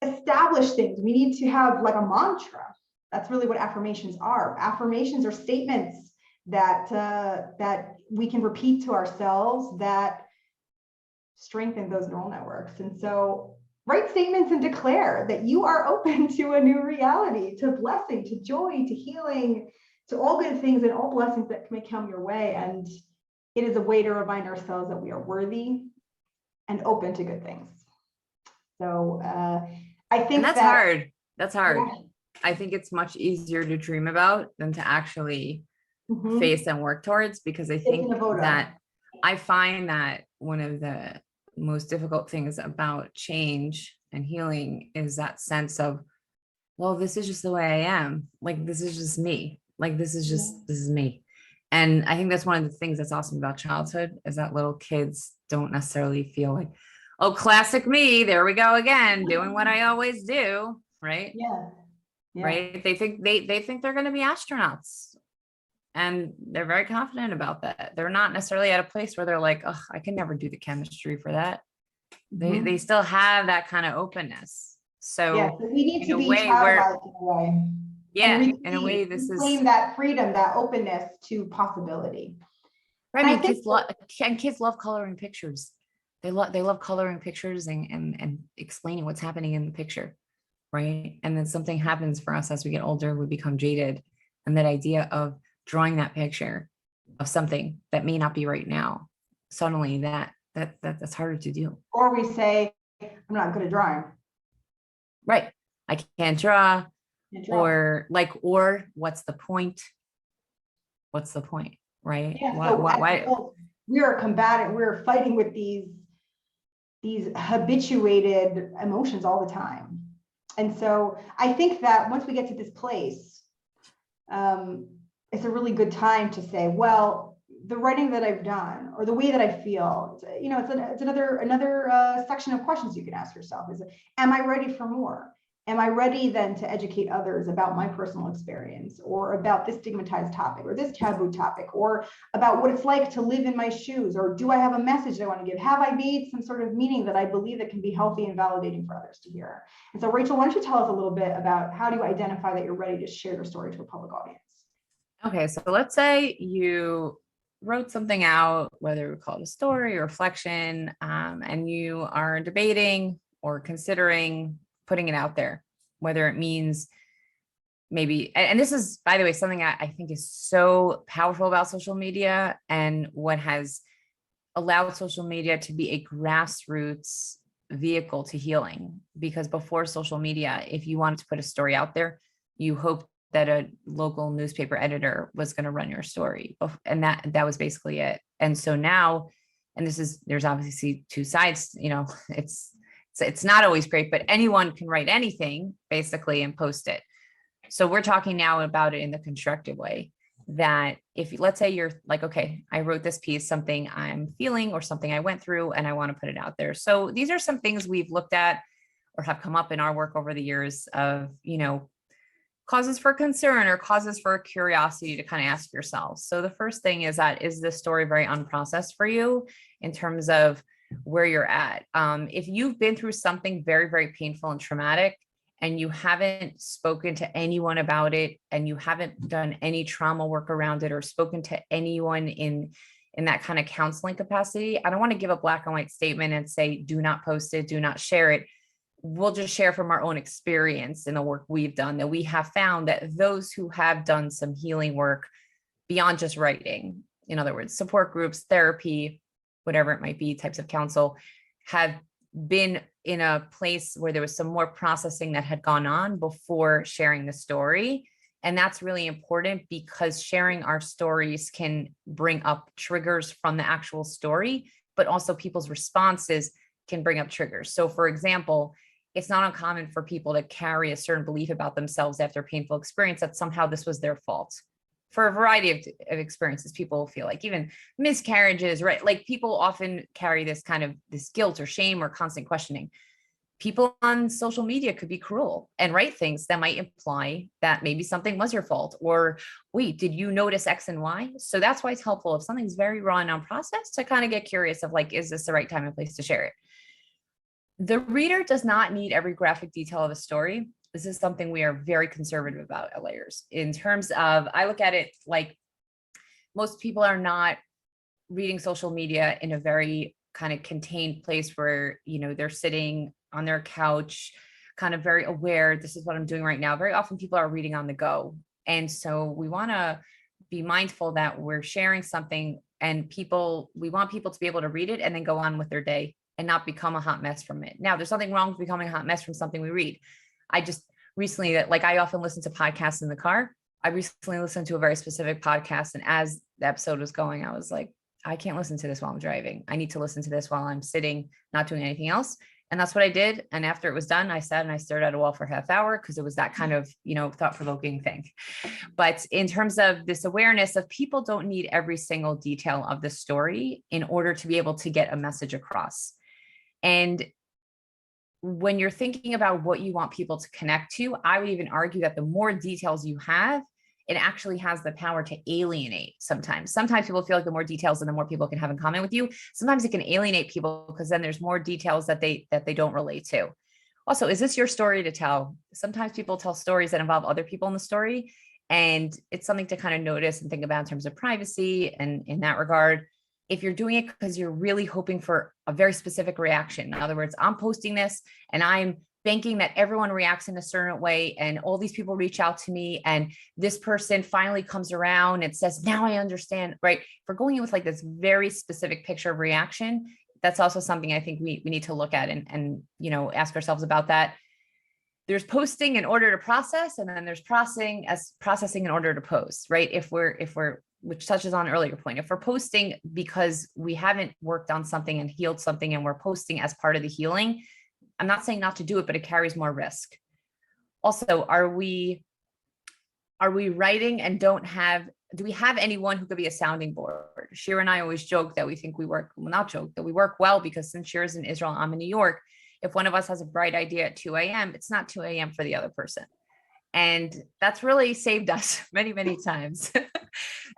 establish things. We need to have like a mantra. That's really what affirmations are. Affirmations are statements that that we can repeat to ourselves that strengthen those neural networks. And so write statements and declare that you are open to a new reality, to blessing, to joy, to healing, to all good things and all blessings that may come your way. And it is a way to remind ourselves that we are worthy and open to good things. So I think and that's hard. That's hard. Yeah. I think it's much easier to dream about than to actually face and work towards, because I think that I find that one of the most difficult things about change and healing is that sense of, well, this is just the way I am. Like, this is just me. Like, this is me. And I think that's one of the things that's awesome about childhood, is that little kids don't necessarily feel like, oh, classic me, there we go again, doing what I always do. Right. Yeah. Right. They think they're going to be astronauts, and they're very confident about that. They're not necessarily at a place where they're like, oh, I can never do the chemistry for that. They still have that kind of openness. So yeah, so we need to be childlike in a way. Yeah, in a way, this is claim that freedom, that openness to possibility. Right. I mean, kids love coloring pictures. They love coloring pictures and explaining what's happening in the picture. Right. And then something happens for us as we get older, we become jaded. And that idea of drawing that picture of something that may not be right now, suddenly that's harder to do. Or we say, I'm not good at drawing. Right. I can't draw. Or what's the point? What's the point? Right. Yeah, why? We are combating, we're fighting with these habituated emotions all the time. And so I think that once we get to this place, it's a really good time to say, well, the writing that I've done or the way that I feel, it's another section of questions you can ask yourself is, am I ready for more? Am I ready then to educate others about my personal experience or about this stigmatized topic or this taboo topic or about what it's like to live in my shoes? Or do I have a message I want to give? Have I made some sort of meaning that I believe that can be healthy and validating for others to hear? And so Rachel, why don't you tell us a little bit about how do you identify that you're ready to share your story to a public audience? Okay, so let's say you wrote something out, whether we call it a story or reflection, and you are debating or considering putting it out there, whether it means maybe, and this is, by the way, something I think is so powerful about social media and what has allowed social media to be a grassroots vehicle to healing. Because before social media, if you wanted to put a story out there, you hoped that a local newspaper editor was going to run your story. And that was basically it. And so now, and there's obviously two sides, it's not always great, but anyone can write anything basically and post it. So we're talking now about it in the constructive way, that if let's say you're like, okay, I wrote this piece, something I'm feeling or something I went through, and I want to put it out there. So these are some things we've looked at or have come up in our work over the years of, causes for concern or causes for curiosity to kind of ask yourselves. So the first thing is that, is this story very unprocessed for you in terms of where you're at? If you've been through something very, very painful and traumatic, and you haven't spoken to anyone about it, and you haven't done any trauma work around it or spoken to anyone in that kind of counseling capacity, I don't want to give a black and white statement and say, do not post it, do not share it. We'll just share from our own experience in the work we've done that we have found that those who have done some healing work beyond just writing, in other words, support groups, therapy, whatever it might be, types of counsel, have been in a place where there was some more processing that had gone on before sharing the story. And that's really important because sharing our stories can bring up triggers from the actual story, but also people's responses can bring up triggers. So for example, it's not uncommon for people to carry a certain belief about themselves after a painful experience that somehow this was their fault. For a variety of experiences, people feel like even miscarriages, right? Like people often carry this guilt or shame or constant questioning. People on social media could be cruel and write things that might imply that maybe something was your fault, or wait, did you notice X and Y? So that's why it's helpful if something's very raw and unprocessed to kind of get curious of like, is this the right time and place to share it? The reader does not need every graphic detail of a story. This is something we are very conservative about at Layers. In terms of, I look at it like most people are not reading social media in a very kind of contained place where, they're sitting on their couch, kind of very aware, this is what I'm doing right now. Very often people are reading on the go. And so we want to be mindful that we're sharing something and we want people to be able to read it and then go on with their day and not become a hot mess from it. Now, there's nothing wrong with becoming a hot mess from something we read. I just recently, I often listen to podcasts in the car. I recently listened to a very specific podcast. And as the episode was going, I was like, I can't listen to this while I'm driving. I need to listen to this while I'm sitting, not doing anything else. And that's what I did. And after it was done, I sat and I stared at a wall for a half hour because it was that kind of, thought-provoking thing. But in terms of this awareness of people don't need every single detail of the story in order to be able to get a message across. And when you're thinking about what you want people to connect to, I would even argue that the more details you have, it actually has the power to alienate sometimes. Sometimes people feel like the more details and the more people can have in common with you. Sometimes it can alienate people because then there's more details that they don't relate to. Also, is this your story to tell? Sometimes people tell stories that involve other people in the story. And it's something to kind of notice and think about in terms of privacy. And in that regard, if you're doing it because you're really hoping for a very specific reaction, in other words, I'm posting this and I'm banking that everyone reacts in a certain way and all these people reach out to me and this person finally comes around and says, now I understand, right? If we're going in with like this very specific picture of reaction, that's also something I think we need to look at and ask ourselves about that. There's posting in order to process, and then there's processing in order to post, right? If we're which touches on an earlier point, if we're posting because we haven't worked on something and healed something and we're posting as part of the healing, I'm not saying not to do it, but it carries more risk. Also, are we writing and don't have do we have anyone who could be a sounding board? Shira and I always joke that we think we work, well, not joke, that we work well because since Shira's in Israel, I'm in New York. If one of us has a bright idea at 2 a.m., it's not 2 a.m. for the other person. And that's really saved us many, many times.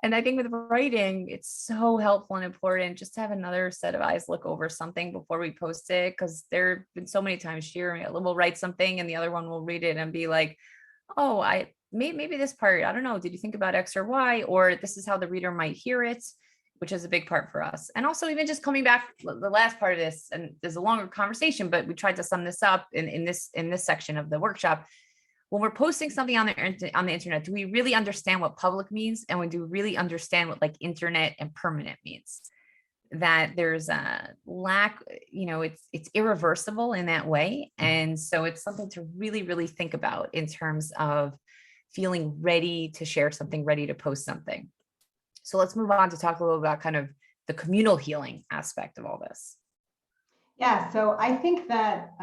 And I think with writing, it's so helpful and important just to have another set of eyes look over something before we post it. Because there have been so many times Shira will write something and the other one will read it and be like, oh, maybe this part, I don't know, did you think about X or Y? Or this is how the reader might hear it, which is a big part for us. And also even just coming back, the last part of this, and there's a longer conversation, but we tried to sum this up in this section of the workshop. When we're posting something on the internet, do we really understand what public means? And we do really understand what like internet and permanent means? That there's a lack, it's irreversible in that way. And so it's something to really, really think about in terms of feeling ready to share something, ready to post something. So let's move on to talk a little about kind of the communal healing aspect of all this. Yeah, so I think that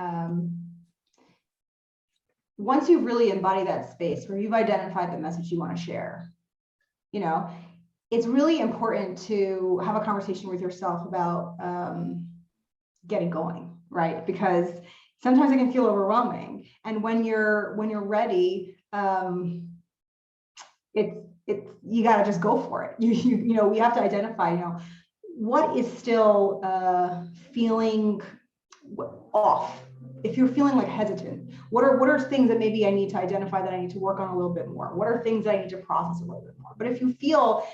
once you really embody that space where you've identified the message you want to share, it's really important to have a conversation with yourself about getting going, right? Because sometimes it can feel overwhelming, and when you're ready, you got to just go for it. We have to identify, what is still feeling off. If you're feeling like hesitant, what are things that maybe I need to identify that I need to work on a little bit more? What are things that I need to process a little bit more? But if you feel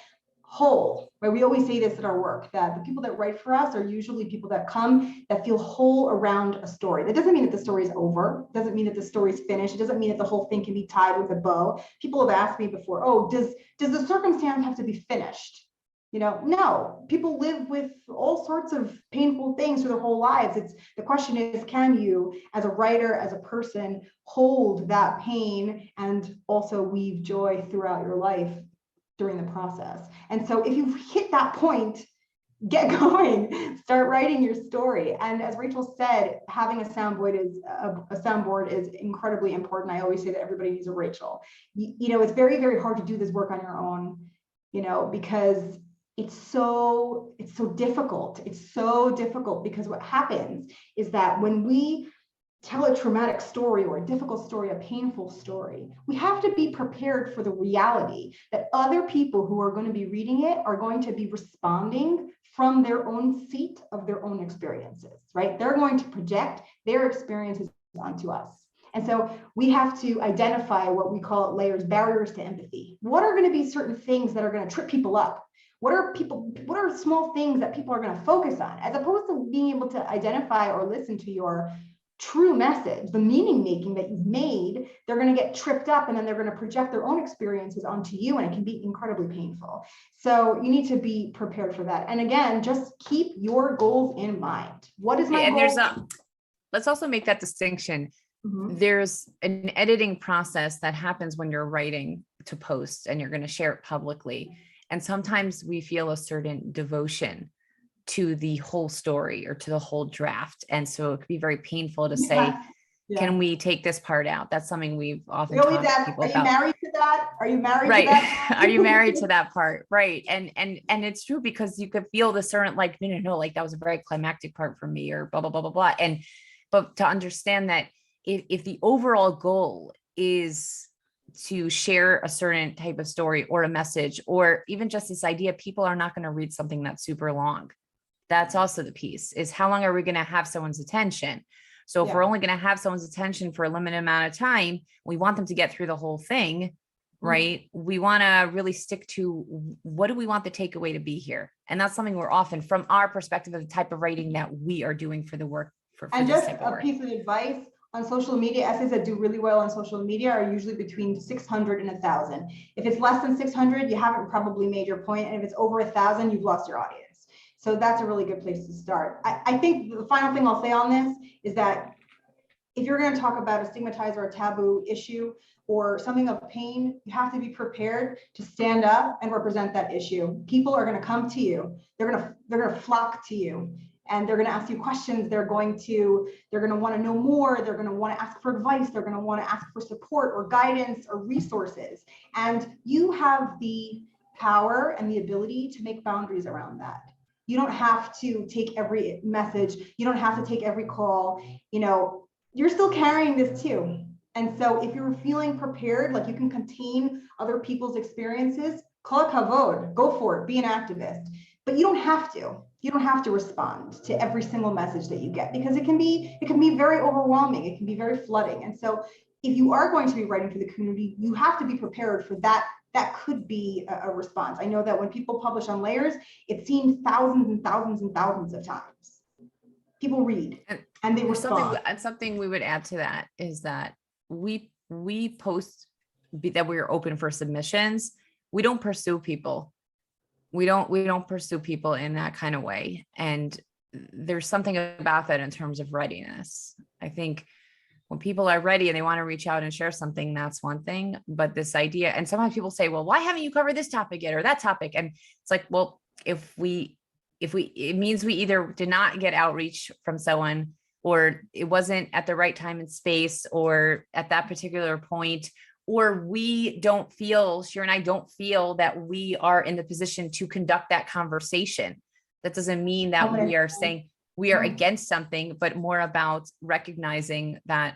whole, right? We always say this at our work, that the people that write for us are usually people that come that feel whole around a story. That doesn't mean that the story is over. It doesn't mean that the story is finished. It doesn't mean that the whole thing can be tied with a bow. People have asked me before, oh, does the circumstance have to be finished? No, people live with all sorts of painful things for their whole lives. The question is, can you, as a writer, as a person, hold that pain and also weave joy throughout your life during the process? And so if you've hit that point, get going, start writing your story. And as Rachel said, having a soundboard is incredibly important. I always say that everybody needs a Rachel. It's very, very hard to do this work on your own, because it's so difficult. It's so difficult because what happens is that when we tell a traumatic story or a difficult story, a painful story, we have to be prepared for the reality that other people who are going to be reading it are going to be responding from their own seat of their own experiences, right? They're going to project their experiences onto us. And so we have to identify what we call barriers to empathy. What are going to be certain things that are going to trip people up? What are small things that people are going to focus on, as opposed to being able to identify or listen to your true message, the meaning making that you've made? They're going to get tripped up and then they're going to project their own experiences onto you, and it can be incredibly painful. So you need to be prepared for that. And again, just keep your goals in mind. What is my goal? Let's also make that distinction. Mm-hmm. There's an editing process that happens when you're writing to post and you're going to share it publicly. And sometimes we feel a certain devotion to the whole story or to the whole draft. And so it could be very painful to say, can we take this part out? That's something we've often talked to people about. Are you married to that? Are you married to that? Are you married to that part? Right. And it's true, because you could feel the certain, like, no, like that was a very climactic part for me, or blah, blah, blah, blah, blah. But to understand that if the overall goal is to share a certain type of story or a message, or even just this idea, people are not going to read something that's super long. That's also the piece, is how long are we going to have someone's attention? So if we're only going to have someone's attention for a limited amount of time, we want them to get through the whole thing, right? Mm-hmm. We want to really stick to what do we want the takeaway to be here? And that's something we're often, from our perspective of the type of writing that we are doing for the work. And just a piece of advice on social media, essays that do really well on social media are usually between 600 and 1,000. If it's less than 600, you haven't probably made your point. And if it's over 1,000, you've lost your audience. So that's a really good place to start. I think the final thing I'll say on this is that if you're going to talk about a stigmatized or a taboo issue or something of pain, you have to be prepared to stand up and represent that issue. People are going to come to you. They're going to flock to you. And they're going to ask you questions. They're going to want to know more. They're going to want to ask for advice. They're going to want to ask for support or guidance or resources. And you have the power and the ability to make boundaries around that. You don't have to take every message. You don't have to take every call. You know, you're still carrying this too. And so if you're feeling prepared, like you can contain other people's experiences, kol kavod, go for it, be an activist. But you don't have to. You don't have to respond to every single message that you get, because it can be very overwhelming. It can be very flooding. And so if you are going to be writing for the community, you have to be prepared for that. That could be a response. I know that when people publish on Layers, it's seen thousands and thousands and thousands of times. People read and they respond. Something we would add to that is that we post that we're open for submissions. We don't pursue people. We don't pursue people in that kind of way. And there's something about that in terms of readiness. I think when people are ready and they want to reach out and share something, that's one thing. But this idea, and sometimes people say, well, why haven't you covered this topic yet or that topic? And it's like, well, it means we either did not get outreach from someone, or it wasn't at the right time and space, or at that particular point, or we don't feel, Shira and I don't feel that we are in the position to conduct that conversation. That doesn't mean that we are saying we are against something, but more about recognizing that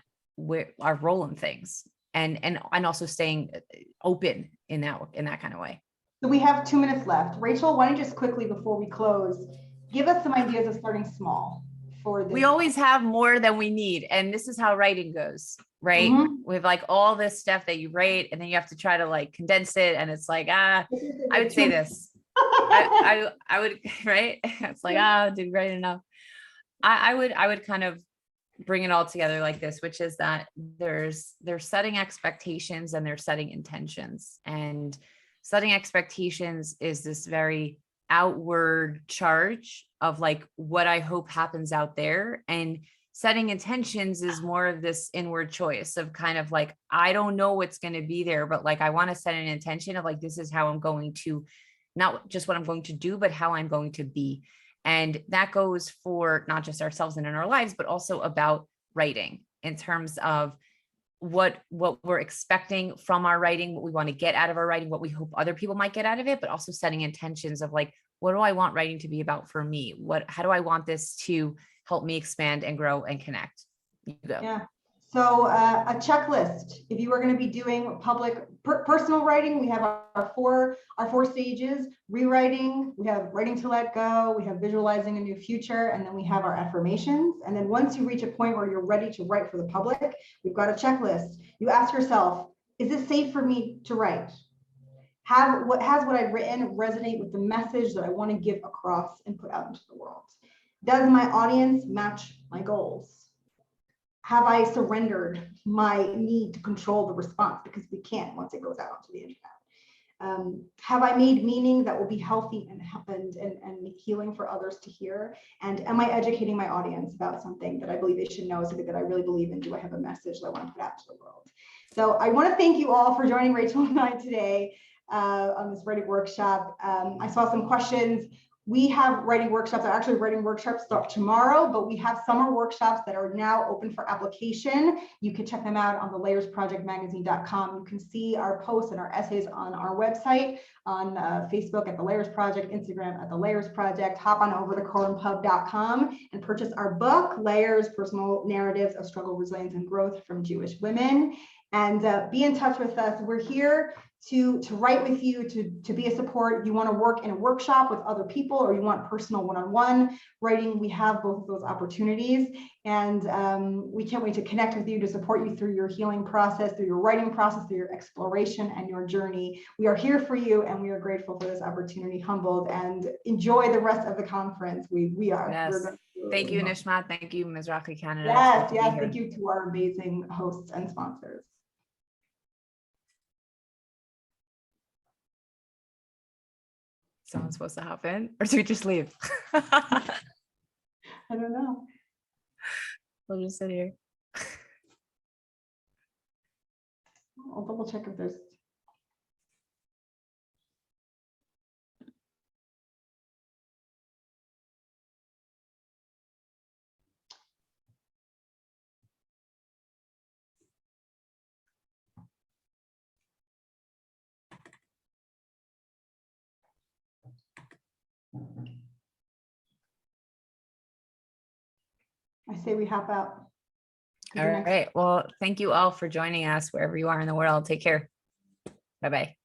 our role in things and also staying open in that kind of way. So we have 2 minutes left. Rachel, why don't you just quickly before we close, give us some ideas of starting small for this. We always have more than we need. And this is how writing goes, right? Mhm. With like all this stuff that you write, and then you have to try to like condense it. And it's like, I would say this. I would, right? It's like, did we write enough? I would kind of bring it all together like this, which is that they're setting expectations and they're setting intentions. And setting expectations is this very outward charge of like what I hope happens out there. And setting intentions is more of this inward choice of kind of like, I don't know what's going to be there, but like, I want to set an intention of like, this is how I'm going to, not just what I'm going to do, but how I'm going to be. And that goes for not just ourselves and in our lives, but also about writing in terms of what we're expecting from our writing, what we want to get out of our writing, what we hope other people might get out of it, but also setting intentions of like, what do I want writing to be about for me? How do I want this to help me expand and grow and connect? You go. Yeah. So a checklist. If you are going to be doing public personal writing, we have our four stages: rewriting, we have writing to let go, we have visualizing a new future, and then we have our affirmations. And then once you reach a point where you're ready to write for the public, we've got a checklist. You ask yourself, is it safe for me to write? Has what I've written resonate with the message that I want to give across and put out into the world? Does my audience match my goals? Have I surrendered my need to control the response, because we can't once it goes out onto the internet? Have I made meaning that will be healthy and healing for others to hear? And am I educating my audience about something that I believe they should know, something that I really believe in? Do I have a message that I want to put out to the world? So I want to thank you all for joining Rachel and I today on this writing workshop. I saw some questions. We have writing workshops. Actually, writing workshops start tomorrow, but we have summer workshops that are now open for application. You can check them out on the layersprojectmagazine.com. You can see our posts and our essays on our website, on Facebook at The Layers Project, Instagram at The Layers Project. Hop on over to quorumpub.com and purchase our book, Layers, Personal Narratives of Struggle, Resilience, and Growth from Jewish Women. And be in touch with us. We're here to write with you, to be a support. You want to work in a workshop with other people, or you want personal one-on-one writing, we have both of those opportunities. And we can't wait to connect with you, to support you through your healing process, through your writing process, through your exploration and your journey. We are here for you, and we are grateful for this opportunity, humbled, and enjoy the rest of the conference. We are. Yes. Thank you, Nishmat. Thank you, Mizrahi Canada. Yes, yes. Thank you to our amazing hosts and sponsors. Someone's supposed to hop in, or do we just leave? I don't know. We'll just sit here. I'll double check if there's say we hop out. To the All next- right. Well, thank you all for joining us wherever you are in the world. Take care. Bye-bye.